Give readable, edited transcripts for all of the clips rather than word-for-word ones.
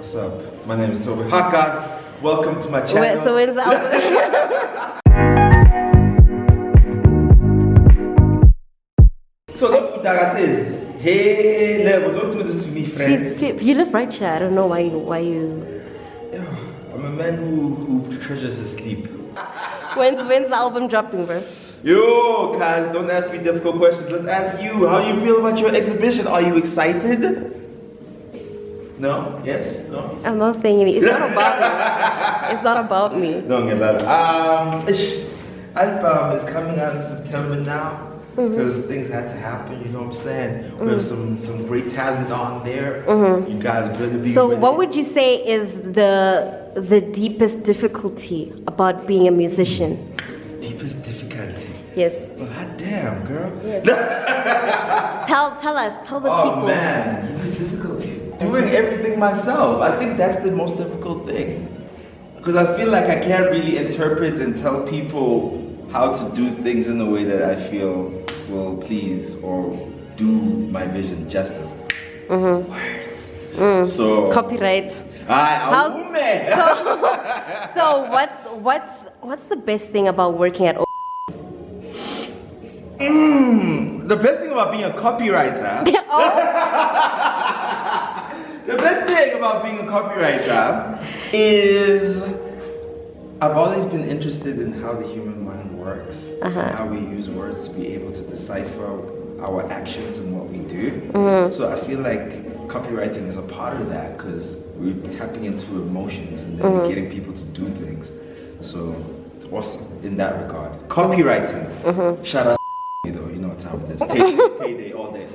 What's up? My name is Thobe. Hi guys, welcome to my channel. So when's the album? So look what Daga says. Hey, Lebo, don't do this to me, friend. Please, you live right here. I don't know why you. Yeah, I'm a man who treasures his sleep. When's the album dropping, bro? Yo, guys, don't ask me difficult questions. Let's ask you. How you feel about your exhibition? Are you excited? No? Yes? No? I'm not saying anything. It's not about me. It's not about me. Don't get that. Album is coming out in September now. Because things had to happen, you know what I'm saying? We have some great talent on there. You guys better be So ready. what would you say is the deepest difficulty about being a musician? Deepest difficulty? Yes. Well, hot damn, girl. Yes. tell the people. Oh man, deepest difficulty. Doing everything myself. I think that's the most difficult thing. Because I feel like I can't really interpret and tell people how to do things in a way that I feel will please or do my vision justice. Words. So Copyright. So what's the best thing about working at? The best thing about being a copywriter. The best thing about being a copywriter is I've always been interested in how the human mind works, and how we use words to be able to decipher our actions and what we do. So I feel like copywriting is a part of that because we're tapping into emotions and then we're getting people to do things. So it's awesome in that regard. Copywriting. Shout out though, you know what time it is. Payday all day.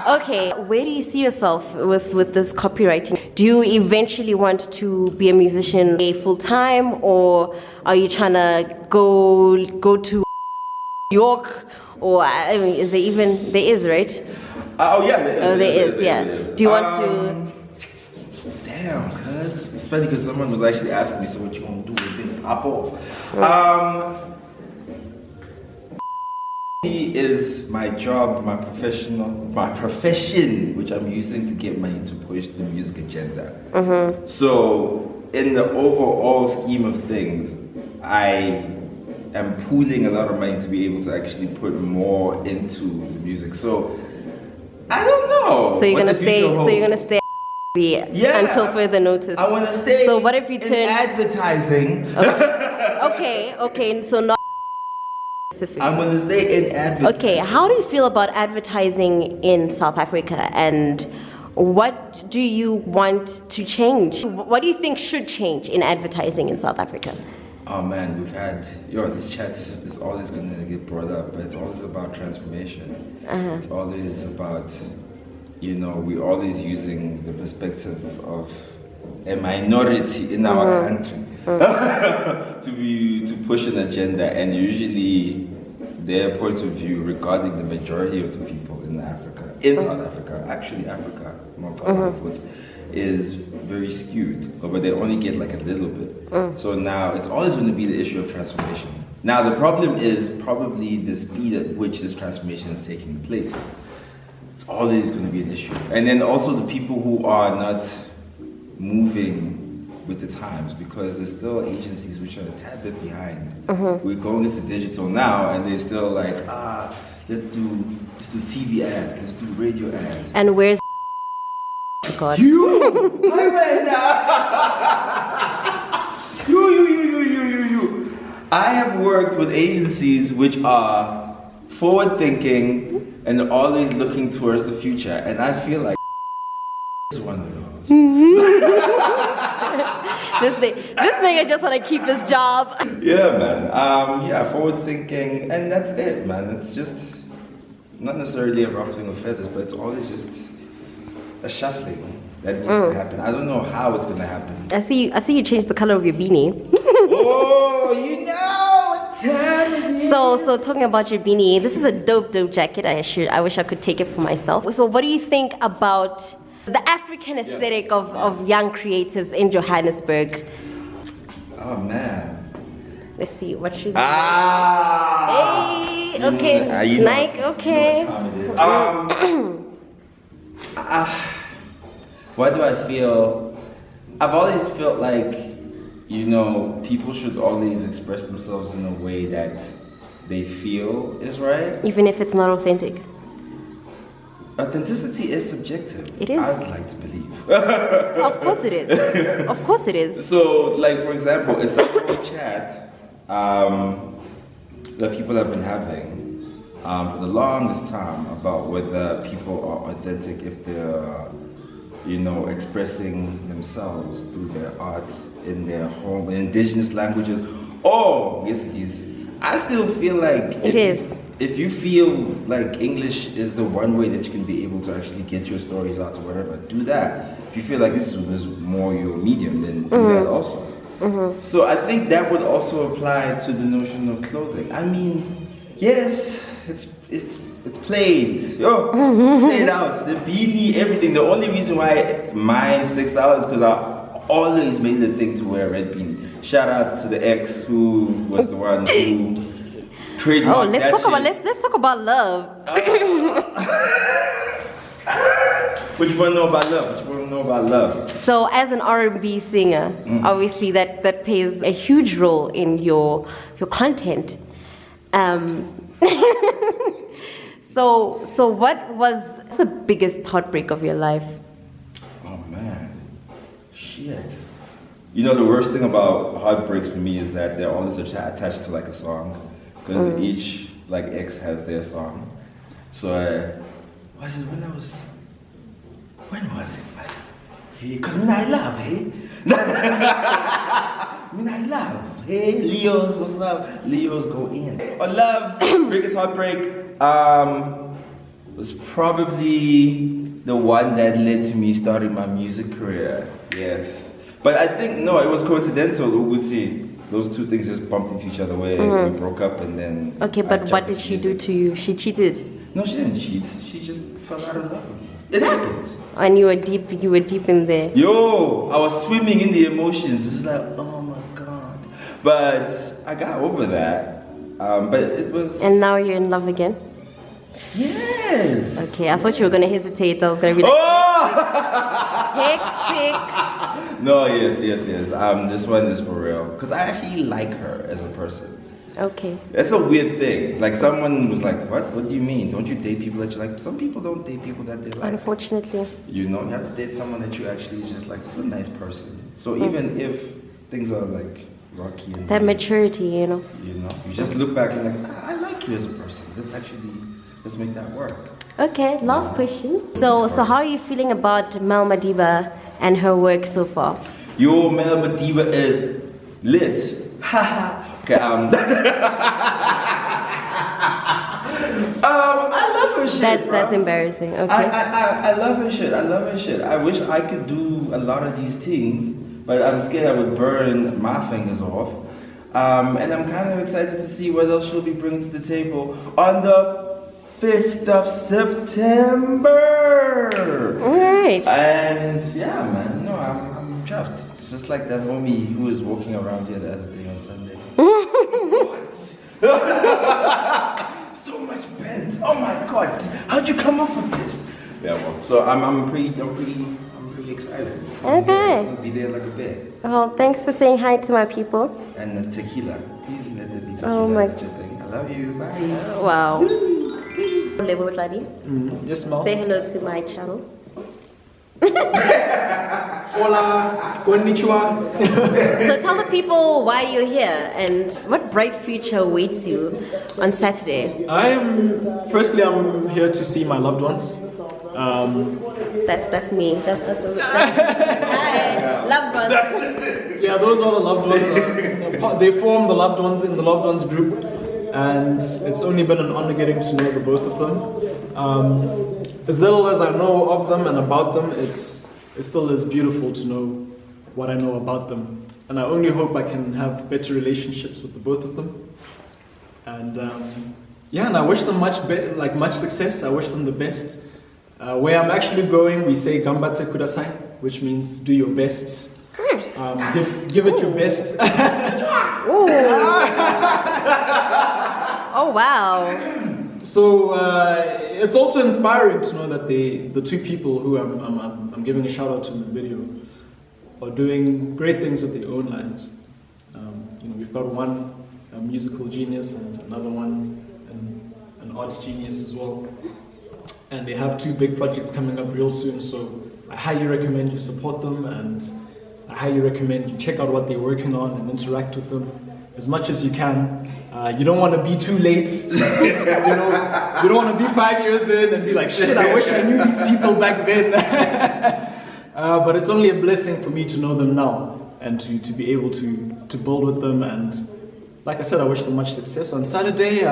Okay, where do you see yourself with this copywriting? Do you eventually want to be a musician full time, or are you trying to go to New York, or I mean, is there even there is right? Oh yeah, there is. There is. Do you want to? Damn, cuz it's funny because someone was actually asking me, so what you gonna do when things pop off? Is my job, my profession, which I'm using to get money to push the music agenda. So in the overall scheme of things, I am pooling a lot of money to be able to actually put more into the music. So I don't know. So you're gonna stay. So you're gonna stay. Until further notice. I want to stay. So what if you turn in advertising? Okay. So not. I'm going to stay in advertising. Okay, how do you feel about advertising in South Africa, and what do you want to change? What do you think should change in advertising in South Africa? Oh man, we've had, this chat is always going to get brought up, but it's always about transformation. It's always about, we're always using the perspective of a minority in our country to push an agenda, and usually their point of view regarding the majority of the people in South Africa, actually Africa, is very skewed, but they only get like a little bit. So now it's always going to be the issue of transformation. Now the problem is probably the speed at which this transformation is taking place. It's always going to be an issue. And then also the people who are not moving with the times, because there's still agencies which are a tad bit behind. We're going into digital now and they're still like, let's do TV ads, let's do radio ads. And where's God? You! I went now! You! I have worked with agencies which are forward thinking and always looking towards the future, and I feel like is one of those. This nigga just want to keep his job. Yeah, man. Forward thinking, and that's it, man. It's just not necessarily a ruffling of feathers, but it's always just a shuffling that needs to happen. I don't know how it's gonna happen. I see you changed the color of your beanie. Oh, what time it is. So talking about your beanie, this is a dope jacket. I wish I could take it for myself. So what do you think about the African aesthetic of young creatives in Johannesburg? Oh man. Let's see, what shoes? Hey, okay, Nike, okay. You know what time it is. Why do I feel? I've always felt like, people should always express themselves in a way that they feel is right. Even if it's not authentic. Authenticity is subjective. It is. I'd like to believe. Of course it is. Of course it is. So, like, for example, it's that whole chat that people have been having for the longest time about whether people are authentic if they're, expressing themselves through their art in their home, in indigenous languages. Oh, yes, I still feel like it is. If you feel like English is the one way that you can be able to actually get your stories out or whatever, do that. If you feel like this is more your medium, then do that also. So I think that would also apply to the notion of clothing. I mean, yes, it's played. Played out. The beanie, everything. The only reason why mine sticks out is because I always made it a thing to wear a red beanie. Shout out to the ex who was the one who trademarked. Oh, let's talk about love. Which one know about love? So, as an R&B singer, obviously that plays a huge role in your content. So what was the biggest heartbreak of your life? Oh man, shit. The worst thing about heartbreaks for me is that they're always attached to like a song, because each like ex has their song. So when was it? Like, hey, because I love, hey. I love, hey, Leos, what's up? Leos go in. On love, biggest heartbreak was probably the one that led to me starting my music career. Yes. But I think, no, it was coincidental, Uguti. Those two things just bumped into each other where we broke up and then... Okay, but what did she do to you? She cheated? No, she didn't cheat. She just fell out of love with me. It happens. And you were deep in there. Yo, I was swimming in the emotions. It's like, oh my God. But I got over that. But it was... And now you're in love again? Yes. Okay, I thought you were going to hesitate. I was going to be like... Oh! Hectic. No, yes. This one is for real. Because I actually like her as a person. Okay. That's a weird thing. Like someone was like, what? What do you mean? Don't you date people that you like? Some people don't date people that they like. Unfortunately. You have to date someone that you actually just like. This is a nice person. So even if things are like rocky and that maturity, you just look back and like, I like you as a person. Let's make that work. Okay, last question. So how are you feeling about Mel Madiba and her work so far? Yo, Mel Madiba is lit. Haha. Okay, I love her shit. That's embarrassing. Okay. I love her shit. I wish I could do a lot of these things, but I'm scared I would burn my fingers off. And I'm kind of excited to see what else she'll be bringing to the table on the 5th of September. All right. And yeah, man, I'm chuffed. It's just like that homie who was walking around here the other day on Sunday. What? So much bent. Oh my God! How'd you come up with this? Yeah, well, so I'm pretty excited. Okay. I'll be there like a bear. Well, thanks for saying hi to my people. And tequila. Please let there be tequila. Oh my. That's your thing. I love you. Bye. Wow. LEBO TLADI. Yes, ma'am. Say hello to my channel. Hola, konnichiwa. So tell the people why you're here and what bright future awaits you on Saturday. Firstly, I'm here to see my loved ones. That's me. That's hi, loved ones. Yeah, those are the loved ones. They form the loved ones in the loved ones group, and it's only been an honor getting to know the both of them. As little as I know of them and about them, it still is beautiful to know what I know about them. And I only hope I can have better relationships with the both of them. And and I wish them much success. I wish them the best. Where I'm actually going, we say "Gambate kudasai," which means do your best. Give it your best. Ooh. Oh wow. So it's also inspiring to know that the two people who I'm giving a shout out to in the video are doing great things with their own lives. We've got one a musical genius and another one an arts genius as well. And they have two big projects coming up real soon, so I highly recommend you support them, and I highly recommend you check out what they're working on and interact with them as much as you can. You don't want to be too late. You don't want to be 5 years in and be like, shit, I wish I knew these people back then. But it's only a blessing for me to know them now and to be able to build with them. And like I said, I wish them much success. On Saturday,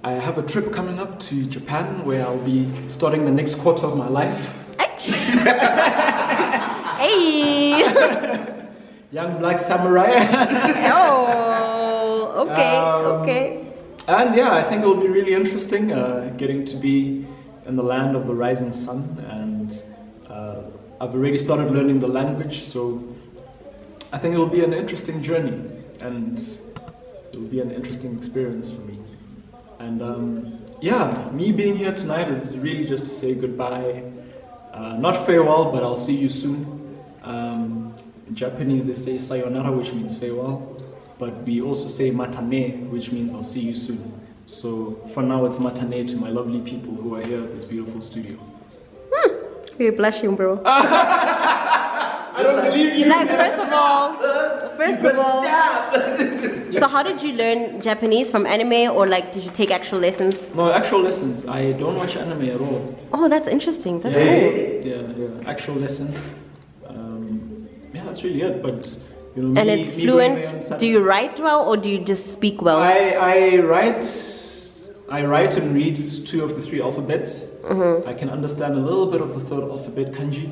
I have a trip coming up to Japan where I'll be starting the next quarter of my life. Hey! Young black samurai. Oh, okay, okay. And yeah, I think it'll be really interesting getting to be in the land of the rising sun. And I've already started learning the language, so I think it'll be an interesting journey and it'll be an interesting experience for me. And yeah, me being here tonight is really just to say goodbye. Not farewell, but I'll see you soon. In Japanese they say sayonara, which means farewell, but we also say matane, which means I'll see you soon. So for now it's matane to my lovely people who are here at this beautiful studio. You're blushing, bro. I don't believe you. Like, first of all, so how did you learn Japanese, from anime, or like did you take actual lessons? No, actual lessons. I don't watch anime at all. Oh, that's interesting. That's Yeah, cool. yeah, actual lessons. Yeah, that's really it. But you know, And me, it's me going there on fluent. Saturday- Do you write well, or do you just speak well? I write and read 2 of the 3 alphabets. I can understand a little bit of the 3rd alphabet, kanji,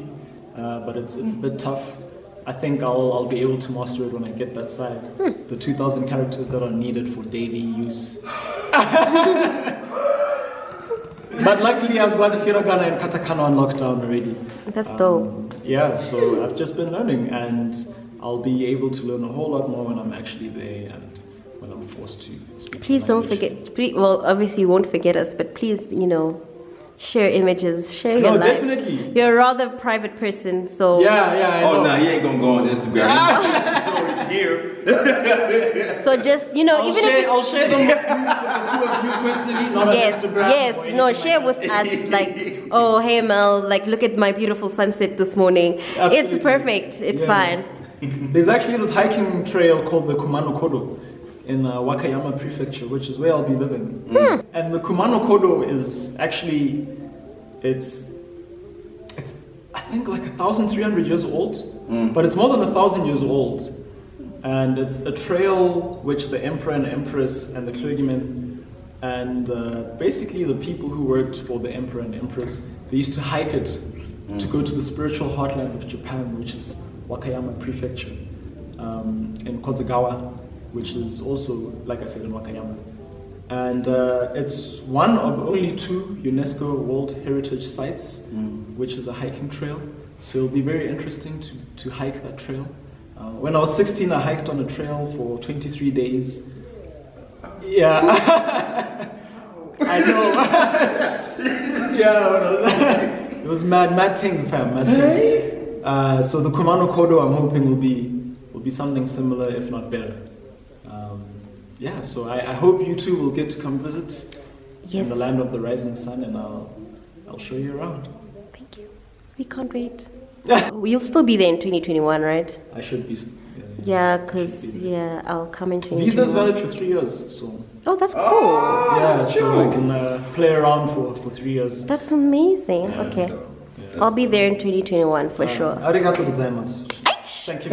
but it's a bit tough. I think I'll be able to master it when I get that side. The 2,000 characters that are needed for daily use. But luckily I've got hiragana and katakana on lockdown already. That's dope. Yeah, so I've just been learning, and I'll be able to learn a whole lot more when I'm actually there and when I'm forced to speak. Please the don't language. forget. Well, obviously you won't forget us, but please, share images, share your life. Definitely. You're a rather private person, so Yeah, I know. Oh no, he ain't gonna go on Instagram. He's here. so just even if I'll share them with the 2 of you personally, not on Instagram. yes, or no, anything share like with us, like, oh, hey Mel, like, look at my beautiful sunset this morning. Absolutely. It's perfect. It's Yeah. fine. There's actually this hiking trail called the Kumano Kodo in Wakayama Prefecture, which is where I'll be living. And the Kumano Kodo is actually, it's I think like 1,300 years old, but it's more than 1,000 years old. And it's a trail which the emperor and empress and the clergymen and basically the people who worked for the emperor and empress, they used to hike it to go to the spiritual heartland of Japan, which is Wakayama Prefecture, in Kozagawa, which is also, like I said, in Wakayama. And it's one of only 2 UNESCO World Heritage Sites, which is a hiking trail. So it'll be very interesting to hike that trail. When I was 16, I hiked on a trail for 23 days. Yeah. I know. Yeah, it was mad things, fam, mad things. So the Kumano Kodo, I'm hoping will be something similar, if not better. Yeah, so I hope you two will get to come visit in the land of the rising sun, and I'll show you around. Thank you. We can't wait. You'll still be there in 2021, right? I should be. Yeah, because I'll come in 2021. Visa's valid for 3 years, so. Oh, that's cool. Yeah, so I can play around for 3 years. That's amazing. Yeah, okay. Yeah, I'll be there in 2021 for sure. Arigato gozaimasu. Thank you.